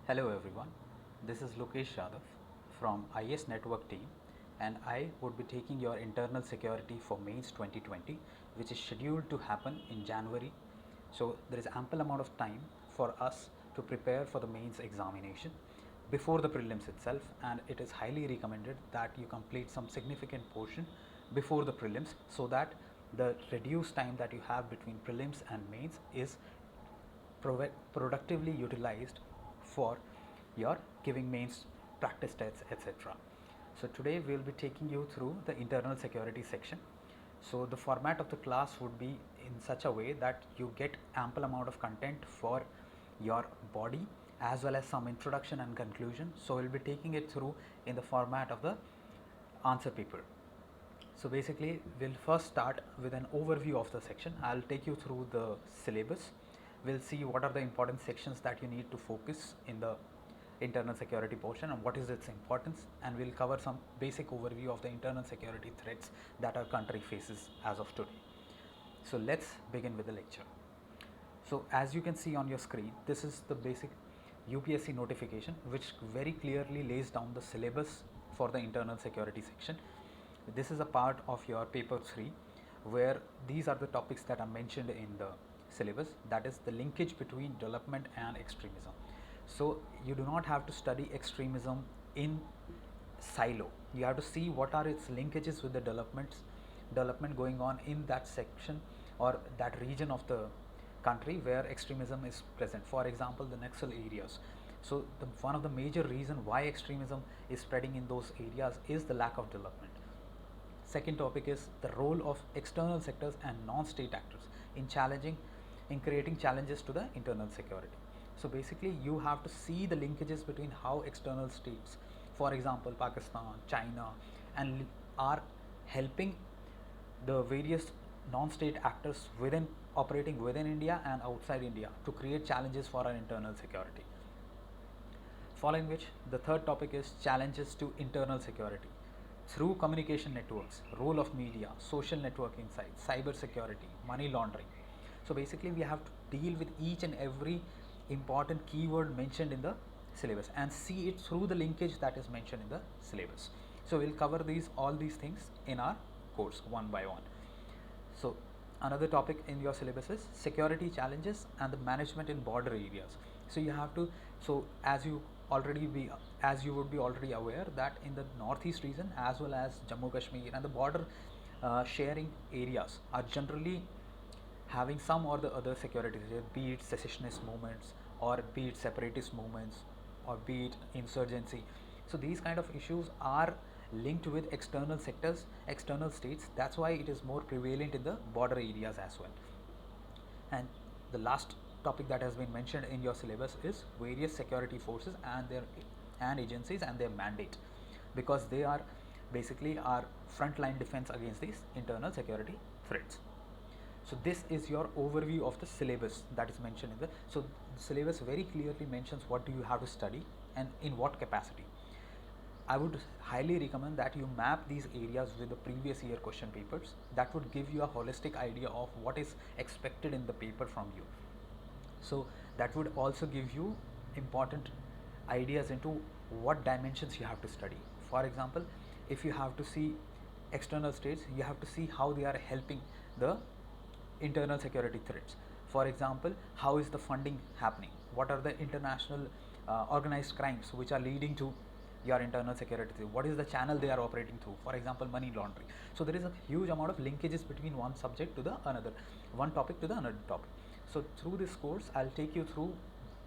Hello everyone, this is Lokesh Yadav from IAS.NETWORK team, and I would be taking your internal security for mains 2020, which is scheduled to happen in January. So there is ample amount of time for us to prepare for the mains examination before the prelims itself, and it is highly recommended that you complete some significant portion before the prelims so that the reduced time that you have between prelims and mains is productively utilized for your giving mains practice tests, etc. So today we will be taking you through the internal security section. So the format of the class would be in such a way that you get ample amount of content for your body as well as some introduction and conclusion. So we'll be taking it through in the format of the answer paper. So basically we'll first start with an overview of the section. I'll take you through the syllabus. We'll see what are the important sections that you need to focus in the internal security portion and what is its importance, and we'll cover some basic overview of the internal security threats that our country faces as of today. So let's begin with the lecture. So as you can see on your screen, this is the basic UPSC notification which very clearly lays down the syllabus for the internal security section. This is a part of your paper 3 where these are the topics that are mentioned in the syllabus, that is the linkage between development and extremism. So you do not have to study extremism in silo. You have to see what are its linkages with the development going on in that section or that region of the country where extremism is present. For example, the Naxal areas. So one of the major reason why extremism is spreading in those areas is the lack of development. Second topic is the role of external sectors and non-state actors in creating challenges to the internal security. So basically you have to see the linkages between how external states, for example Pakistan, China, and are helping the various non-state actors operating within India and outside India to create challenges for our internal security. Following which, the third topic is challenges to internal security through communication networks, role of media, social networking sites, cyber security, money laundering. So basically we have to deal with each and every important keyword mentioned in the syllabus and see it through the linkage that is mentioned in the syllabus. So we'll cover all these things in our course one by one. So another topic in your syllabus is security challenges and the management in border areas. So you have to, so as you would be already aware that in the northeast region as well as Jammu Kashmir and the border sharing areas are generally having some or the other security threats, be it secessionist movements or be it separatist movements or be it insurgency. So these kind of issues are linked with external sectors, external states. That's why it is more prevalent in the border areas as well. And the last topic that has been mentioned in your syllabus is various security forces and agencies and their mandate, because they are basically our frontline defense against these internal security threats. So this is your overview of the syllabus that is mentioned in the, so the syllabus very clearly mentions what do you have to study and in what capacity. I would highly recommend that you map these areas with the previous year question papers. That would give you a holistic idea of what is expected in the paper from you. So that would also give you important ideas into what dimensions you have to study. For example, if you have to see external states, you have to see how they are helping the internal security threats. For example, how is the funding happening? What are the international organized crimes which are leading to your internal security? What is the channel they are operating through? For example, money laundering. So there is a huge amount of linkages between one subject to the another, one topic to the another topic. So through this course, I'll take you through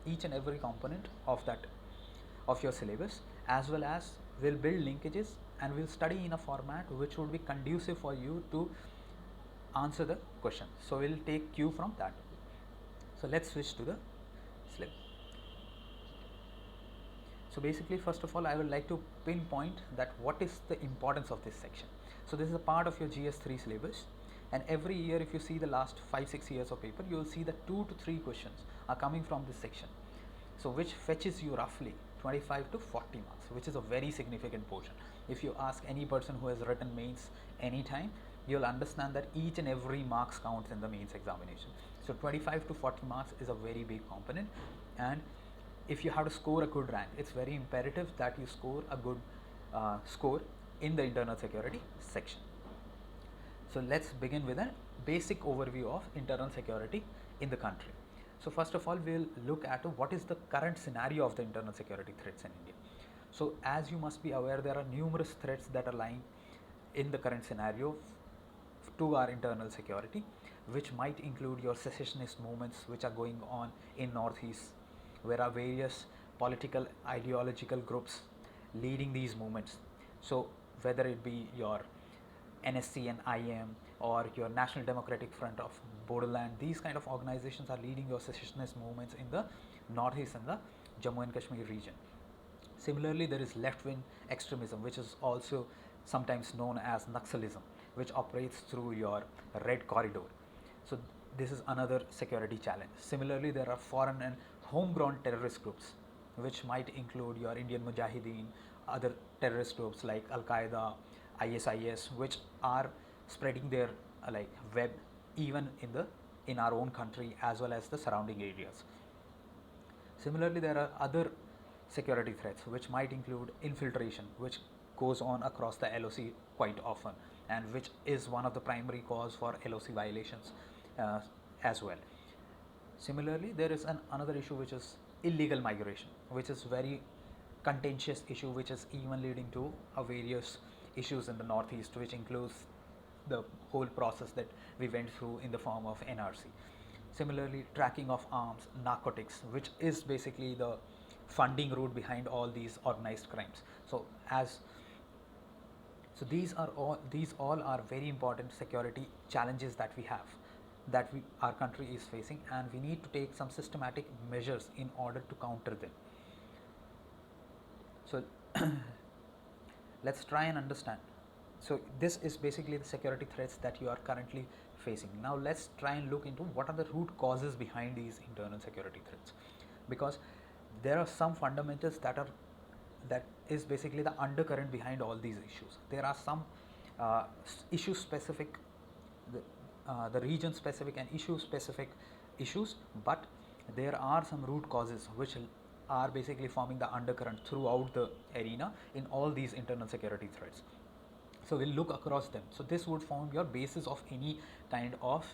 each and every component of your syllabus, as well as we'll build linkages and we'll study in a format which would be conducive for you to answer the question. So we'll take cue from that. So let's switch to the slide. So basically, first of all, I would like to pinpoint that what is the importance of this section. So this is a part of your GS3 syllabus, and every year if you see the last 5-6 years of paper, you will see that 2 to 3 questions are coming from this section. So which fetches you roughly 25 to 40 marks, which is a very significant portion. If you ask any person who has written mains anytime, you'll understand that each and every marks counts in the mains examination. So 25 to 40 marks is a very big component, and if you have to score a good rank, it's very imperative that you score a good score in the internal security section. So let's begin with a basic overview of internal security in the country. So first of all, we'll look at what is the current scenario of the internal security threats in India. So as you must be aware, there are numerous threats that are lying in the current scenario to our internal security, which might include your secessionist movements which are going on in Northeast, where are various political ideological groups leading these movements. So whether it be your NSC and IM or your National Democratic Front of Bodoland, these kind of organizations are leading your secessionist movements in the Northeast and the Jammu and Kashmir region. Similarly, there is left-wing extremism, which is also sometimes known as Naxalism, which operates through your red corridor. So this is another security challenge. Similarly, there are foreign and homegrown terrorist groups, which might include your Indian Mujahideen, other terrorist groups like Al-Qaeda, ISIS, which are spreading their web even in our own country as well as the surrounding areas. Similarly, there are other security threats which might include infiltration, which goes on across the LOC quite often, and which is one of the primary cause for LOC violations as well. Similarly, there is another issue which is illegal migration, which is very contentious issue, which is even leading to various issues in the Northeast, which includes the whole process that we went through in the form of NRC. Similarly, tracking of arms, narcotics, which is basically the funding route behind all these organized crimes. So these all are very important security challenges that we have, that our country is facing, and we need to take some systematic measures in order to counter them. So let's try and understand. So this is basically the security threats that you are currently facing. Now let's try and look into what are the root causes behind these internal security threats, because there are some fundamentals that is basically the undercurrent behind all these issues. There are some issue specific, the region specific and issue specific issues, but there are some root causes which are basically forming the undercurrent throughout the arena in all these internal security threats. So we'll look across them. So this would form your basis of any kind of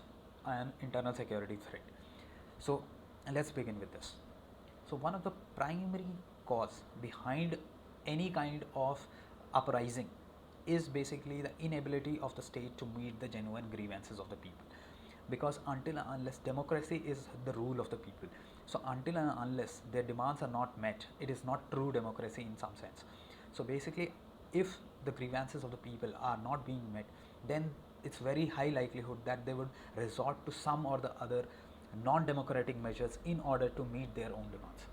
an internal security threat. So let's begin with this. So one of the primary cause behind any kind of uprising is basically the inability of the state to meet the genuine grievances of the people, because until and unless democracy is the rule of the people, so until and unless their demands are not met, it is not true democracy in some sense. So basically, if the grievances of the people are not being met, then it's very high likelihood that they would resort to some or the other non-democratic measures in order to meet their own demands.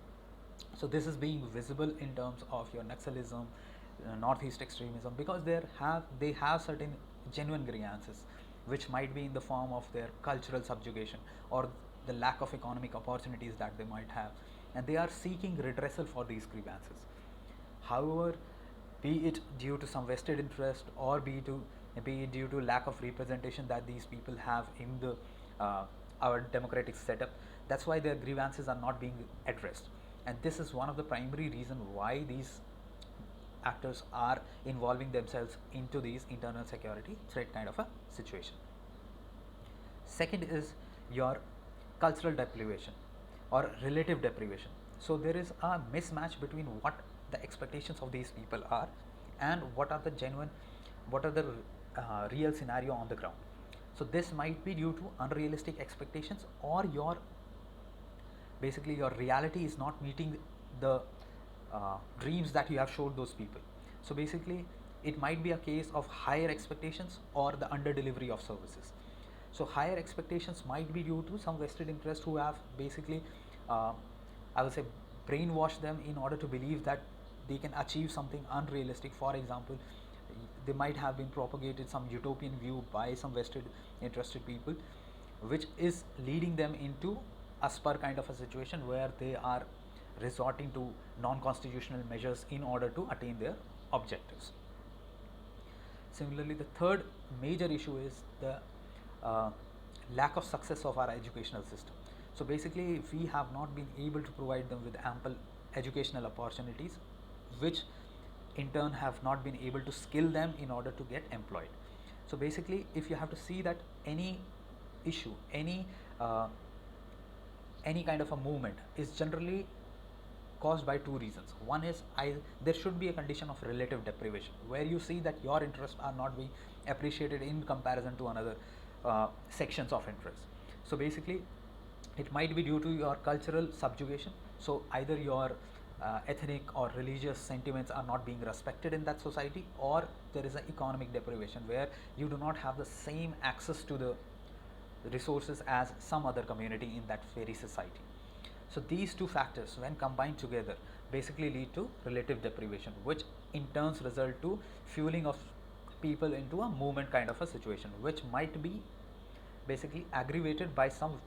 So this is being visible in terms of your Naxalism, Northeast extremism, because they have certain genuine grievances, which might be in the form of their cultural subjugation or the lack of economic opportunities that they might have, and they are seeking redressal for these grievances. However, be it due to some vested interest or be it due to lack of representation that these people have in the our democratic setup, that's why their grievances are not being addressed, and this is one of the primary reasons why these actors are involving themselves into these internal security threat kind of a situation. Second is your cultural deprivation or relative deprivation. So there is a mismatch between what the expectations of these people are and what are the real scenario on the ground. So this might be due to unrealistic expectations, or your reality is not meeting the dreams that you have showed those people. So basically, it might be a case of higher expectations or the under delivery of services. So higher expectations might be due to some vested interest who have basically I would say brainwash them in order to believe that they can achieve something unrealistic. For example, they might have been propagated some utopian view by some vested interested people, which is leading them into a spur kind of a situation where they are resorting to non-constitutional measures in order to attain their objectives. Similarly, the third major issue is the lack of success of our educational system. So basically, we have not been able to provide them with ample educational opportunities, which in turn have not been able to skill them in order to get employed. So basically, if you have to see that any issue, uh, any kind of a movement is generally caused by two reasons. One is there should be a condition of relative deprivation, where you see that your interests are not being appreciated in comparison to another sections of interest. So basically, it might be due to your cultural subjugation. So either your ethnic or religious sentiments are not being respected in that society, or there is an economic deprivation where you do not have the same access to the resources as some other community in that very society. So these two factors, when combined together, basically lead to relative deprivation, which in turns result to fueling of people into a movement kind of a situation, which might be basically aggravated by some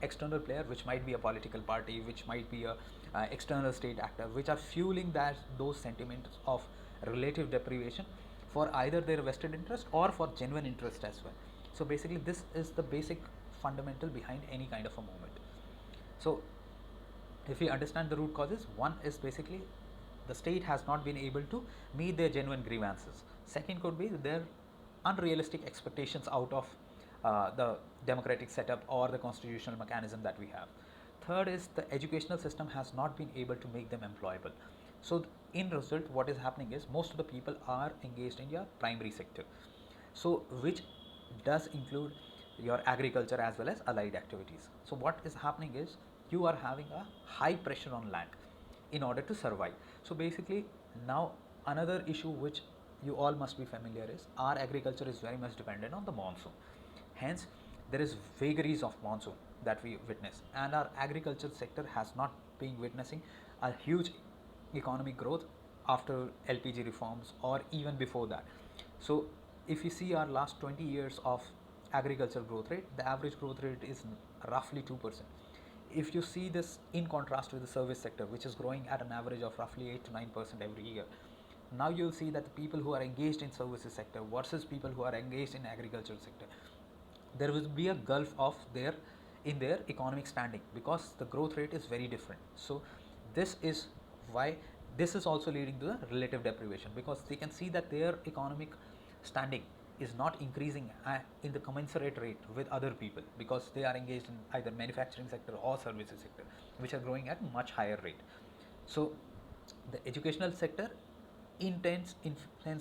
external player, which might be a political party, which might be a external state actor, which are fueling those sentiments of relative deprivation for either their vested interest or for genuine interest as well. So basically, this is the basic fundamental behind any kind of a movement. So if we understand the root causes, one is basically the state has not been able to meet their genuine grievances. Second could be their unrealistic expectations out of the democratic setup or the constitutional mechanism that we have. Third is the educational system has not been able to make them employable. So in result, what is happening is most of the people are engaged in your primary sector, so which does include your agriculture as well as allied activities. So what is happening is you are having a high pressure on land in order to survive. So basically, now another issue which you all must be familiar is our agriculture is very much dependent on the monsoon. Hence, there is vagaries of monsoon that we witness, and our agriculture sector has not been witnessing a huge economic growth after LPG reforms or even before that. So if you see our last 20 years of agriculture growth rate, the average growth rate is roughly 2%. If you see this in contrast with the service sector, which is growing at an average of roughly 8 to 9% every year, now you'll see that the people who are engaged in services sector versus people who are engaged in agriculture sector, there will be a gulf of their economic standing, because the growth rate is very different. So this is why this is also leading to the relative deprivation, because they can see that their economic standing is not increasing in the commensurate rate with other people, because they are engaged in either manufacturing sector or services sector, which are growing at much higher rate. So the educational sector influence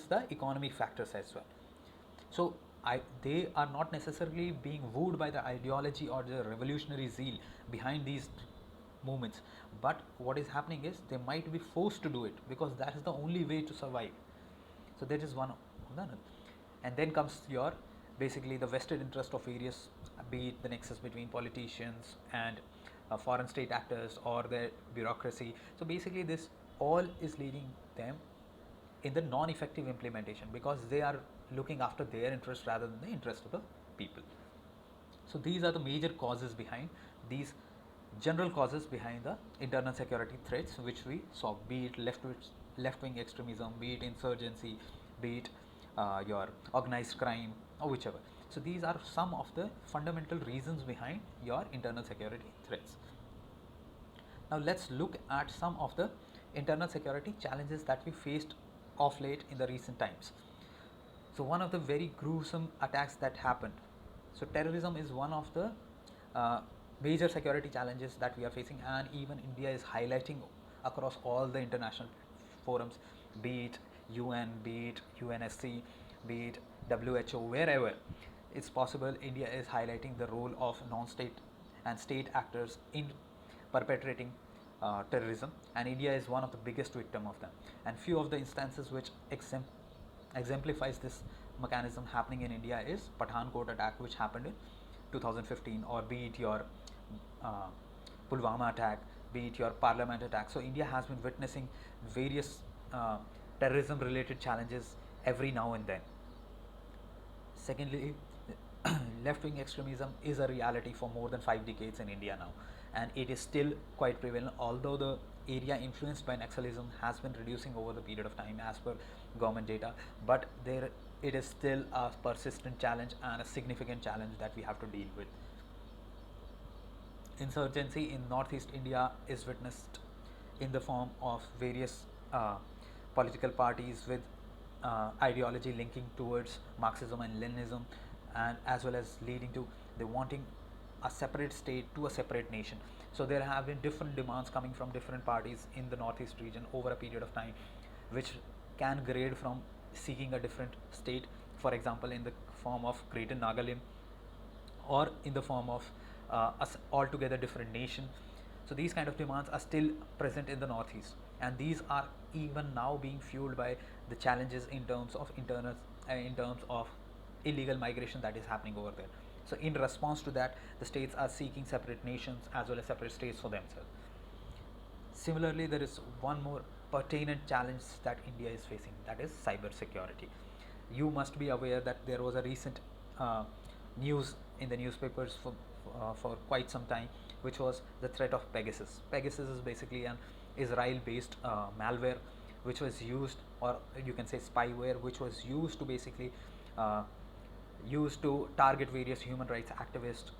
the economic factors as well. So they are not necessarily being wooed by the ideology or the revolutionary zeal behind these movements, but what is happening is they might be forced to do it because that is the only way to survive. So that is one of the, and then comes your basically the vested interest of various, be it the nexus between politicians and foreign state actors or the bureaucracy. So basically, this all is leading them in the non-effective implementation, because they are looking after their interest rather than the interest of the people. So these are the major causes behind these general causes behind the internal security threats which we saw, be it left-wing extremism, be it insurgency, be it your organized crime, or whichever. So these are some of the fundamental reasons behind your internal security threats. Now let's look at some of the internal security challenges that we faced of late in the recent times. So one of the very gruesome attacks that happened. So terrorism is one of the major security challenges that we are facing, and even India is highlighting across all the international forums, be it UN, be it UNSC, be it WHO, wherever it's possible, India is highlighting the role of non-state and state actors in perpetrating terrorism, and India is one of the biggest victim of them. And few of the instances which exemplifies this mechanism happening in India is Pathankot attack, which happened in 2015, or be it your Pulwama attack, be it your Parliament attack. So India has been witnessing various terrorism related challenges every now and then. Secondly, left-wing extremism is a reality for more than 5 decades in India now, and it is still quite prevalent, although the area influenced by Naxalism has been reducing over the period of time as per government data, but it is still a persistent challenge and a significant challenge that we have to deal with. Insurgency in northeast India is witnessed in the form of various political parties with ideology linking towards Marxism and Leninism, and as well as leading to they wanting a separate state to a separate nation. So there have been different demands coming from different parties in the Northeast region over a period of time, which can grade from seeking a different state, for example, in the form of Greater Nagaland, or in the form of a altogether different nation. So these kind of demands are still present in the Northeast, and these are even now being fueled by the challenges in terms of in terms of illegal migration that is happening over there. So in response to that, the states are seeking separate nations as well as separate states for themselves. Similarly, there is one more pertinent challenge that India is facing, that is cyber security. You must be aware that there was a recent news in the newspapers for quite some time, which was the threat of Pegasus. Pegasus is basically an Israel-based malware, which was used, or you can say spyware, which was used to basically target various human rights activists,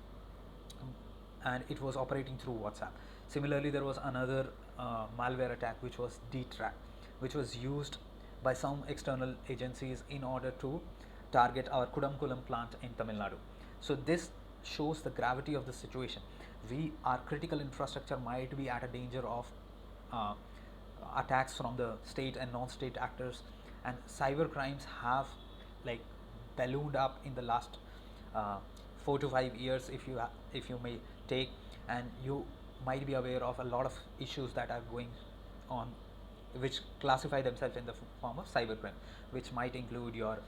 and it was operating through WhatsApp. Similarly, there was another malware attack, which was DTrack, which was used by some external agencies in order to target our Kudamkulam plant in Tamil Nadu. So this shows the gravity of the situation. Our critical infrastructure might be at a danger of attacks from the state and non-state actors, and cyber crimes have like ballooned up in the last 4 to 5 years, if you may take, and you might be aware of a lot of issues that are going on, which classify themselves in the form of cybercrime, which might include your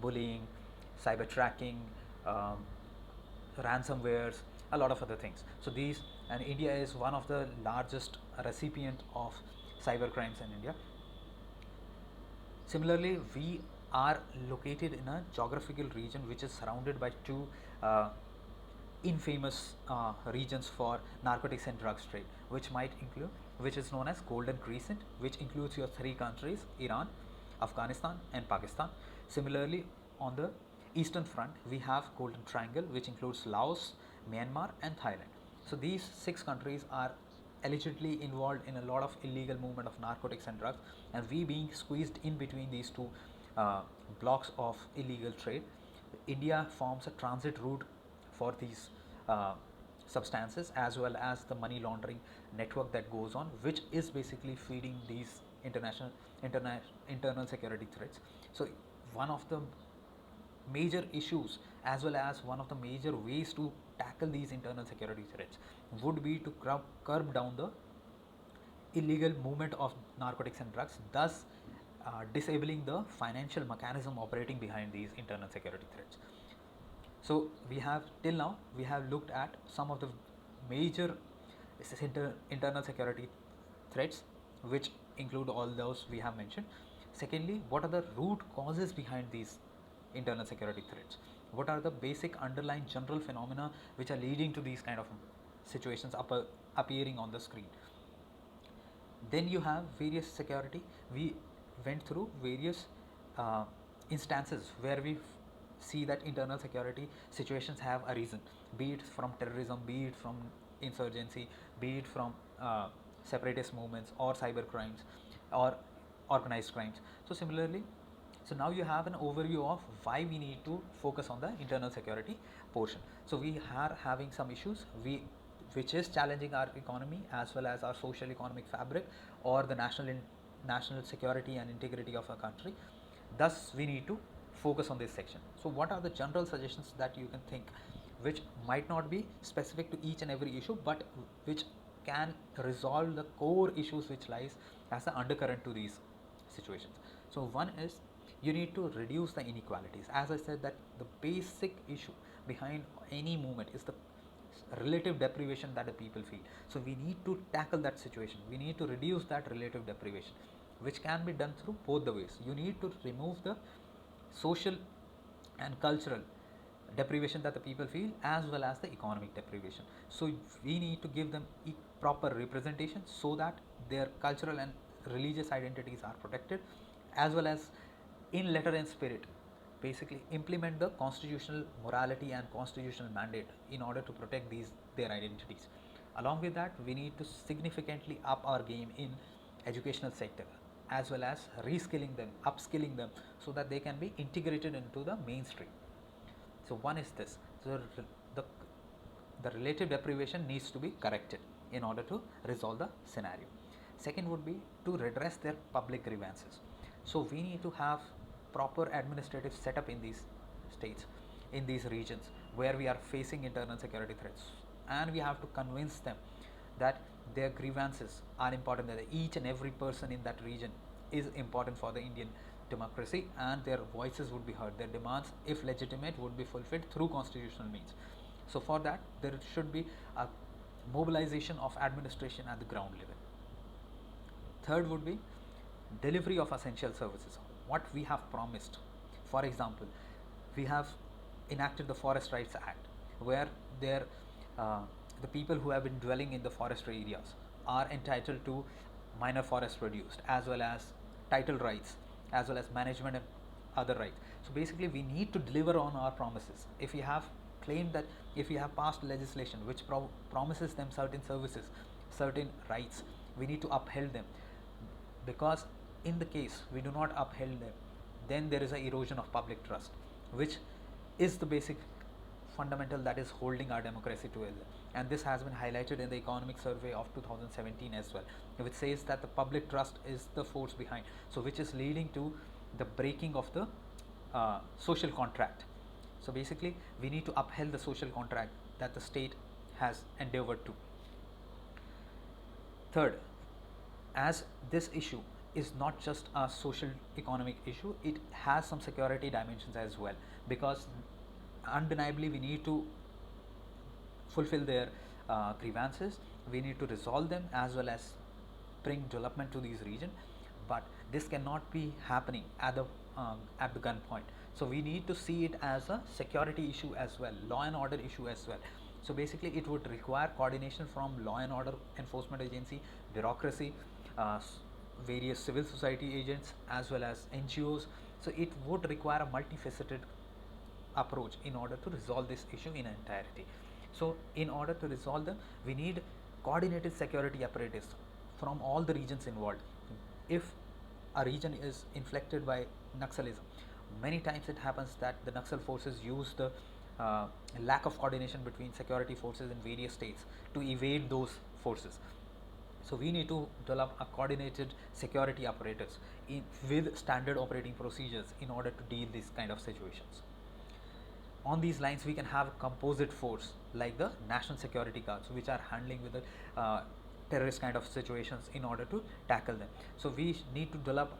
bullying, cyber tracking, ransomwares, a lot of other things. So these, and India is one of the largest recipient of cyber crimes in India. Similarly, we are located in a geographical region which is surrounded by two infamous regions for narcotics and drugs trade, which is known as Golden Crescent, which includes your three countries, Iran, Afghanistan and Pakistan. Similarly, on the eastern front, we have Golden Triangle, which includes Laos, Myanmar and Thailand. So these 6 countries are allegedly involved in a lot of illegal movement of narcotics and drugs, and we being squeezed in between these two blocks of illegal trade, India forms a transit route for these substances, as well as the money laundering network that goes on, which is basically feeding these internal security threats. So one of the major issues, as well as one of the major ways to tackle these internal security threats, would be to curb down the illegal movement of narcotics and drugs, thus disabling the financial mechanism operating behind these internal security threats. So we have till now looked at some of the major internal security threats, which include all those we have mentioned. Secondly, what are the root causes behind these internal security threats? What are the basic underlying general phenomena which are leading to these kind of situations appearing on the screen? Then you have various security. We went through various instances where we see that internal security situations have arisen, be it from terrorism, be it from insurgency, be it from separatist movements or cyber crimes or organized crimes. So similarly, so now you have an overview of why we need to focus on the internal security portion. So we are having some issues which is challenging our economy as well as our social economic fabric or the national security and integrity of our country. Thus, we need to focus on this section. So what are the general suggestions that you can think, which might not be specific to each and every issue, but which can resolve the core issues which lies as the undercurrent to these situations? So one is, you need to reduce the inequalities. As I said, that the basic issue behind any movement is the relative deprivation that the people feel. So we need to tackle that situation. We need to reduce that relative deprivation, which can be done through both the ways. You need to remove the social and cultural deprivation that the people feel, as well as the economic deprivation. So we need to give them proper representation so that their cultural and religious identities are protected, as well as in letter and spirit basically implement the constitutional morality and constitutional mandate in order to protect their identities. Along with that, we need to significantly up our game in educational sector, as well as reskilling them, upskilling them, so that they can be integrated into the mainstream. So one is this. So the the relative deprivation needs to be corrected in order to resolve the scenario. Second would be to redress their public grievances. So we need to have proper administrative setup in these states, in these regions where we are facing internal security threats, and we have to convince them that their grievances are important, that each and every person in that region is important for the Indian democracy, and their voices would be heard, their demands, if legitimate, would be fulfilled through constitutional means. So for that, there should be a mobilization of administration at the ground level. Third would be delivery of essential services, what we have promised. For example, we have enacted the Forest Rights Act, where the people who have been dwelling in the forestry areas are entitled to minor forest produced, as well as title rights, as well as management and other rights. So basically, we need to deliver on our promises. If we have claimed that, if we have passed legislation which promises them certain services, certain rights, we need to uphold them, because in the case we do not uphold them, then there is an erosion of public trust, which is the basic fundamental that is holding our democracy together. And this has been highlighted in the economic survey of 2017 as well, which says that the public trust is the force behind, so which is leading to the breaking of the social contract. So basically, we need to uphold the social contract that the state has endeavored to. Third, as this issue is not just a social economic issue, it has some security dimensions as well, because undeniably we need to fulfill their grievances, we need to resolve them, as well as bring development to these regions, but this cannot be happening at the gunpoint. So we need to see it as a security issue as well, law and order issue as well. So basically, it would require coordination from law and order enforcement agency, bureaucracy, various civil society agents, as well as NGOs. So it would require a multifaceted approach in order to resolve this issue in entirety. So in order to resolve them, we need coordinated security apparatus from all the regions involved. If a region is inflicted by Naxalism, many times it happens that the Naxal forces use the lack of coordination between security forces in various states to evade those forces. So we need to develop a coordinated security apparatus with standard operating procedures in order to deal these kind of situations. On these lines, we can have a composite force like the National Security Guards, which are handling with the terrorist kind of situations in order to tackle them. So we need to develop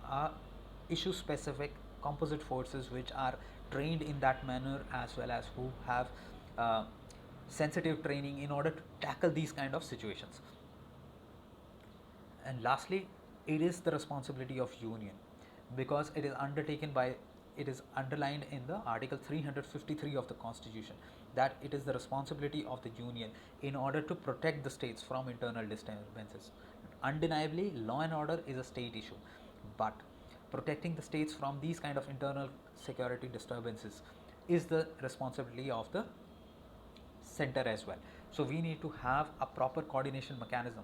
issue specific composite forces which are trained in that manner, as well as who have sensitive training in order to tackle these kind of situations. And lastly, it is the responsibility of union, because it is undertaken by, it is underlined in the Article 353 of the Constitution, that it is the responsibility of the union in order to protect the states from internal disturbances. Undeniably, law and order is a state issue, but protecting the states from these kind of internal security disturbances is the responsibility of the center as well. So we need to have a proper coordination mechanism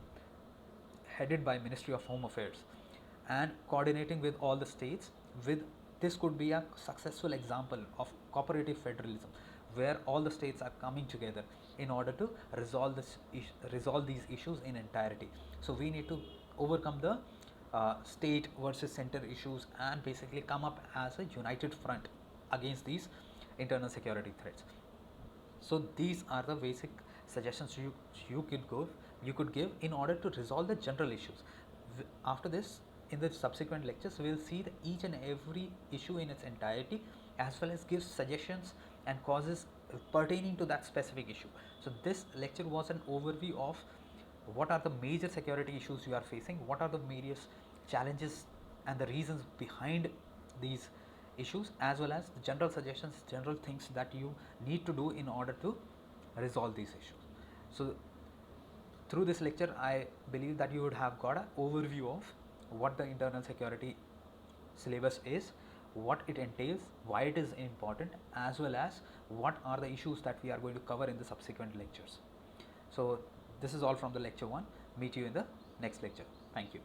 headed by Ministry of Home Affairs and coordinating with all the states. With this could be a successful example of cooperative federalism, where all the states are coming together in order to resolve these issues in entirety. So we need to overcome the state versus center issues and basically come up as a united front against these internal security threats. So these are the basic suggestions you could give in order to resolve the general issues. After this, in the subsequent lectures, we will see each and every issue in its entirety, as well as give suggestions and causes pertaining to that specific issue. So this lecture was an overview of what are the major security issues you are facing, what are the various challenges and the reasons behind these issues, as well as the general suggestions, general things that you need to do in order to resolve these issues. So through this lecture, I believe that you would have got an overview of what the internal security syllabus is, what it entails, why it is important, as well as what are the issues that we are going to cover in the subsequent lectures. So this is all from the lecture 1. Meet you in the next lecture. Thank you.